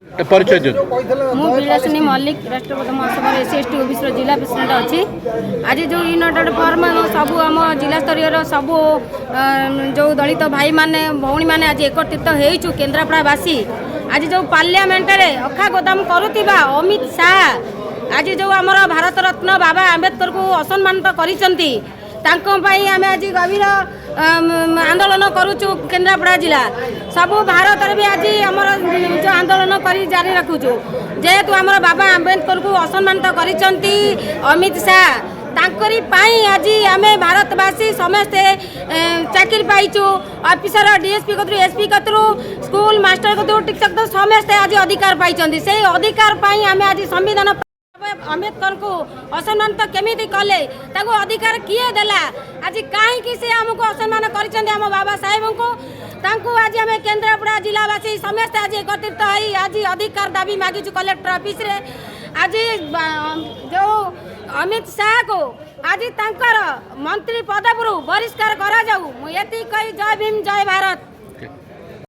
परिचय दियो मुलासिनी मल्लिक राष्ट्रपति महासभा एससी ओबीसी जिला प्रेसिडेंट अच्छी आज जो यूनाइटेड फॉर्म सब आम जिला स्तरीय सब जो दलित भाई माने भौणी माने आज एकत्रित होइछु केन्द्रापड़ावासी आज जो पार्लियामेंट रे अखा गोदाम करुवा अमित शाह आज जो आमर भारत रत्न बाबा आंबेडकर को असम्मानित करिसंती आम आज गभीर आंदोलन करुचु केन्द्रापड़ा जिला सब भारत भी आज आमर जो आंदोलन कर जारी रखुचु जेहेतु आमर बाबा आंबेडकर को असम्मानित करिसंती अमित शाह तांकरी पाई आज आम भारतवासी समस्ते चाकरी पाइचु ऑफिसर डीएसपी कतु एसपी कतु स्कूल मास्टर कतु टीचर कतु समस्ते आज अधिकार पाई से अधिकार पाई आम आज संविधान अम्बेडकर को असम्मानित केमिति कले ताको अधिकार किए देला आज कहीं से आमको असम्मान कर बाबा साहेब को तांको आज आम केन्द्रापड़ा जिलावासी समस्त आज एकत्रित होई आज अधिकार दाबी मागिचु कलेक्टर ऑफिस रे आज जो अमित शाह को आज तांकर मंत्री पद पर बहिष्कार करा जाऊ। जय भीम जय भारत।